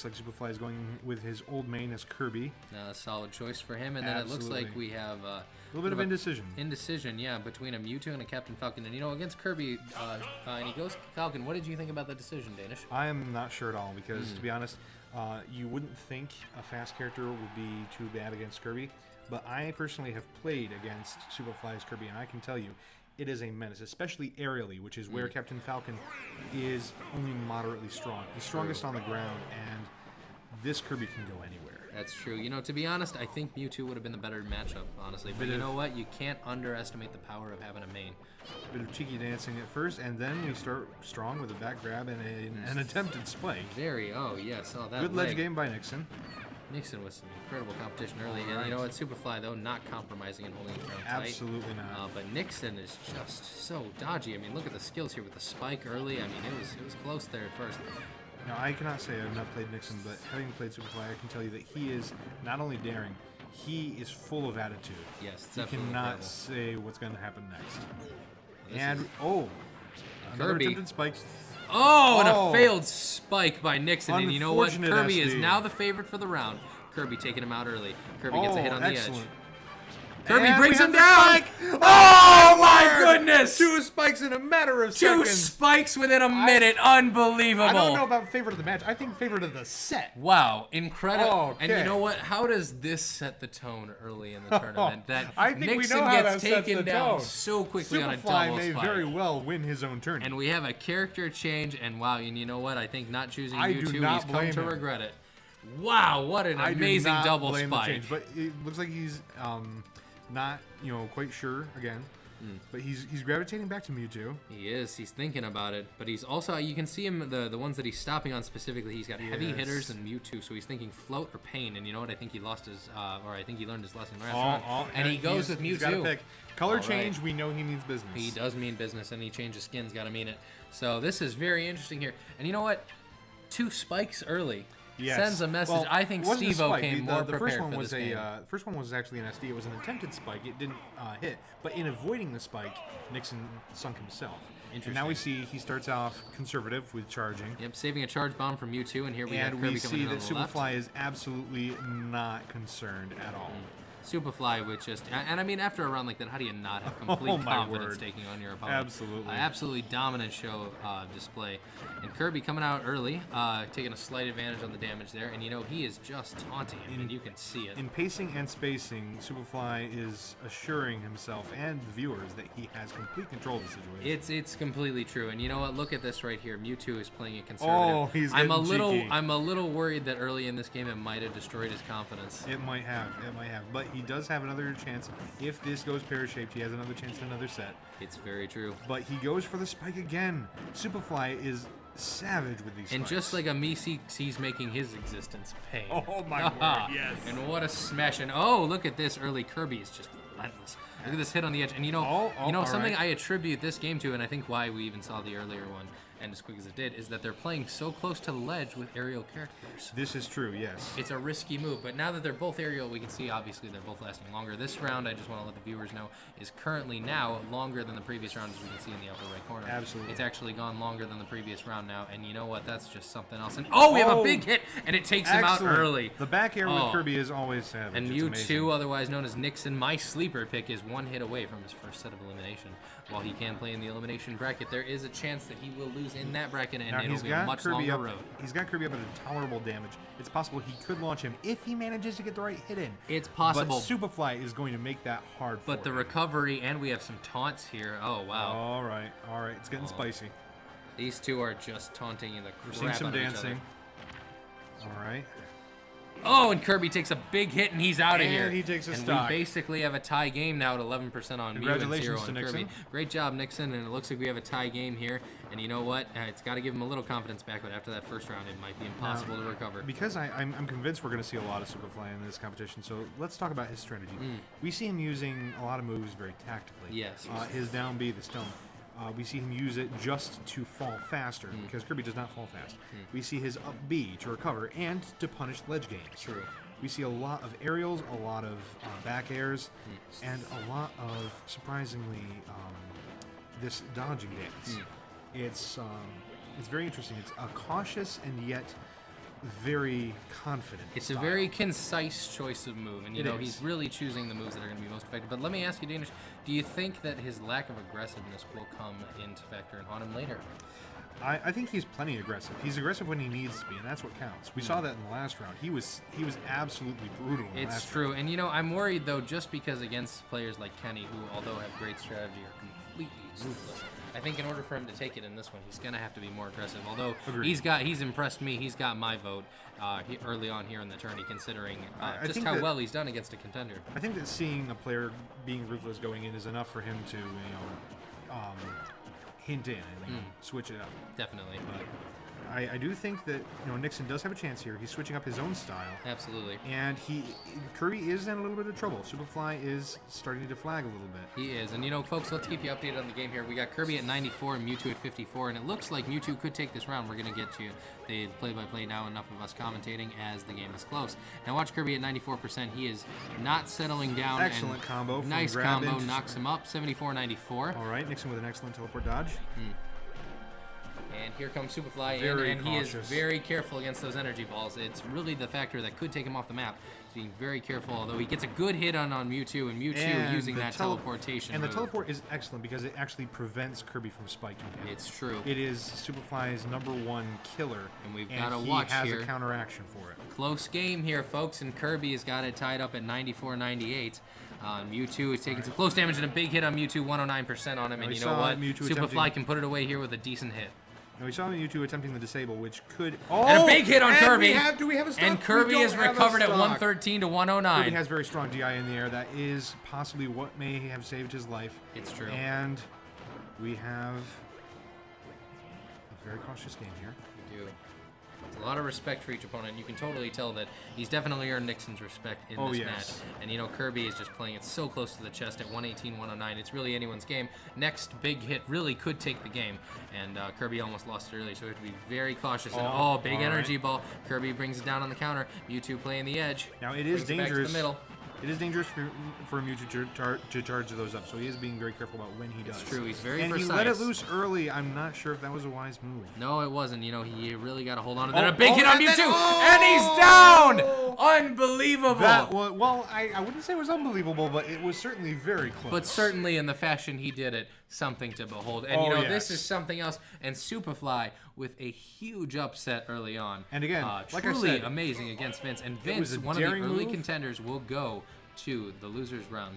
looks like SupahFly is going with his old main as Kirby. Solid choice for him. And then Absolutely. It looks like we have a little bit of indecision. Indecision, yeah, between a Mewtwo and a Captain Falcon. And, against Kirby, and he goes Falcon. What did you think about the decision, Danish? I am not sure at all because, to be honest, you wouldn't think a fast character would be too bad against Kirby. But I personally have played against SupahFly's Kirby, and I can tell you, it is a menace, especially aerially, which is where Captain Falcon is only moderately strong. He's strongest on the ground, and this Kirby can go anywhere. That's true. To be honest, I think Mewtwo would have been the better matchup, honestly. But you know what? You can't underestimate the power of having a main. Bit of cheeky dancing at first, and then we start strong with a back grab and an attempted spike. Yes. Oh, that good ledge game by Nixion. Nixion with some incredible competition early. And you know what? SupahFly, though, not compromising and holding his ground tight. Absolutely not. But Nixion is just so dodgy. I mean, look at the skills here with the spike early. I mean, it was close there at first. Now, I cannot say I've not played Nixion, but having played SupahFly, I can tell you that he is not only daring, he is full of attitude. Yes, it's he definitely cannot incredible. say what's going to happen next. This another Kirby. attempted spike. And a failed spike by Nixion. And you know what? Unfortunate Kirby SD. is now the favorite for the round. Kirby taking him out early. Kirby gets a hit on the excellent. edge. Kirby And brings we him have the down. spike. Oh my goodness! Two spikes in a matter of Two seconds. spikes within a minute. Unbelievable. I don't know about favorite of the match. I think favorite of the set. Wow, incredible. Okay. And you know what? How does this set the tone early in the tournament? That I think we Nixion know how gets that sets taken the down tone. so quickly on a SupahFly double may spike. very well win his own turn. And we have a character change, and wow, and you know what? I think not choosing I Mewtwo, do not he's come blame to him. regret it. Wow, what an I amazing do not double blame spike. the change, but it looks like he's not quite sure again. But he's gravitating back to Mewtwo. He is. He's thinking about it. But he's also, you can see him, the ones that he's stopping on specifically, he's got heavy hitters and Mewtwo, so he's thinking float or pain. And you know what? I think he lost his, or I think he learned his lesson last round. And he goes with Mewtwo. He's got to pick. Color All change, right. we know he means business. He does mean business, and he changes skins, got to mean it. So this is very interesting here. And you know what? Two spikes early. Yes. Sends a message. Well, I think it wasn't a Steve-O spike. came the more the prepared first one for was this game. the first one was actually an SD. It was an attempted spike. It didn't hit. But in avoiding the spike, Nixion sunk himself. And now we see he starts off conservative with charging. Yep, saving a charge bomb from Mewtwo, and here we have And Kirby we coming see in that on the left. SupahFly is absolutely not concerned at all. SupahFly with just, and I mean, after a round like that, how do you not have complete my confidence word. taking on your opponent? Absolutely. Absolutely dominant show display. And Kirby coming out early, taking a slight advantage on the damage there, and he is just taunting him, and you can see it. In pacing and spacing, SupahFly is assuring himself and the viewers that he has complete control of the situation. It's completely true, and you know what? Look at this right here. Mewtwo is playing it conservative. Oh, he's I'm getting cheeky. I'm a little worried that early in this game it might have destroyed his confidence. It might have, but he does have another chance. If this goes pear-shaped, he has another chance at another set. It's very true. But he goes for the spike again. SupahFly is savage with these And spikes. just like a Misi, he's making his existence pain. Oh my word, yes. And what a smash. And oh, look at this early Kirby is just relentless. Look at this hit on the edge. And something right. I attribute this game to, and I think why we even saw the earlier one, and as quick as it did, is that they're playing so close to the ledge with aerial characters. This is true, yes. It's a risky move, but now that they're both aerial, we can see obviously they're both lasting longer. This round, I just want to let the viewers know, is currently now longer than the previous round, as we can see in the upper right corner. Absolutely. It's actually gone longer than the previous round now, and you know what? That's just something else. And we have a big hit, and it takes him out Excellent. early. The back air with Kirby is always savage. And It's amazing. Mewtwo, otherwise known as Nixion, my sleeper pick, is one hit away from his first set of elimination. While he can play in the elimination bracket, there is a chance that he will lose in that bracket, and Now, it'll he's be a got much Kirby longer up. road. He's got Kirby up at a tolerable damage. It's possible he could launch him if he manages to get the right hit in. It's possible. But SupahFly is going to make that hard for But the him. recovery, and we have some taunts here. Oh, wow. All right. It's getting spicy. These two are just taunting in the crap We're seeing some out of each dancing. other. All right. Oh, and Kirby takes a big hit, and he's out of And here. he takes a and stock. we basically have a tie game now at 11% on Mew and 0 Congratulations on to Kirby. Nixion. Great job, Nixion, and it looks like we have a tie game here. And you know what? It's got to give him a little confidence back, but after that first round, it might be impossible to recover. Because I'm convinced we're going to see a lot of SupahFly in this competition, so let's talk about his strategy. We see him using a lot of moves very tactically. Yes. His down B, the stone. We see him use it just to fall faster, because Kirby does not fall fast. We see his up B to recover and to punish ledge games. True. We see a lot of aerials, a lot of back airs, and a lot of, surprisingly, this dodging dance. It's very interesting. It's a cautious and yet very confident. It's style. a very concise choice of move, and he's really choosing the moves that are going to be most effective. But let me ask you, Danish, do you think that his lack of aggressiveness will come into factor and haunt him later? I think he's plenty aggressive. He's aggressive when he needs to be, and that's what counts. We saw that in the last round. He was absolutely brutal in the last It's true, round. and I'm worried though, just because against players like Kenny, who although have great strategy, are completely ruthless. I think in order for him to take it in this one, he's going to have to be more aggressive. Although he's impressed me, he's got my vote early on here in the tourney, considering just how well he's done against a contender. I think that seeing a player being ruthless going in is enough for him to hint in and switch it up. Definitely. But I do think that Nixion does have a chance here. He's switching up his own style. Absolutely. And Kirby is in a little bit of trouble. SupahFly is starting to flag a little bit. He is. And folks, let's keep you updated on the game here. We got Kirby at 94 and Mewtwo at 54, and it looks like Mewtwo could take this round. We're going to get to the play-by-play now, enough of us commentating as the game is close. Now watch Kirby at 94%. He is not settling down. Excellent combo. Nice combo. Knocks him up. 74-94. All right. Nixion with an excellent teleport dodge. And here comes SupahFly in, and he is very careful against those energy balls. It's really the factor that could take him off the map. He's being very careful, although he gets a good hit on Mewtwo, and Mewtwo using that teleportation And move. the teleport is excellent because it actually prevents Kirby from spiking him. It's true. It is SupahFly's #1 killer, and we've got to watch here. He has a counteraction for it. Close game here, folks, and Kirby has got it tied up at 94-98. Mewtwo is taking some close damage and a big hit on Mewtwo, 109% on him, and you know what? SupahFly can put it away here with a decent hit. Now we saw Mewtwo attempting the disable, which could... and a big hit on Kirby. Do we have a stock? And Kirby is recovered at 113 to 109. Kirby has very strong DI in the air. That is possibly what may have saved his life. It's true. And we have a very cautious game here. We do. It's a lot of respect for each opponent. You can totally tell that he's definitely earned Nixon's respect in this match. And Kirby is just playing it so close to the chest at 118-109. It's really anyone's game. Next big hit really could take the game. And Kirby almost lost it early, so we have to be very cautious. And big energy ball. Kirby brings it down on the counter. Mewtwo playing the edge. Now it is dangerous. Back to the middle. It is dangerous for Mewtwo to charge those up, so he is being very careful about when he does. It's true. He's very precise. And he let it loose early. I'm not sure if that was a wise move. No, it wasn't. He really got to hold on to that. A big hit on Mewtwo, and he's down! Unbelievable. I wouldn't say it was unbelievable, but it was certainly very close. But certainly in the fashion he did it, something to behold. And this is something else. And SupahFly with a huge upset early on. And again, like I truly said, amazing against Vince. And Vince, one of the early contenders, will go to the losers round.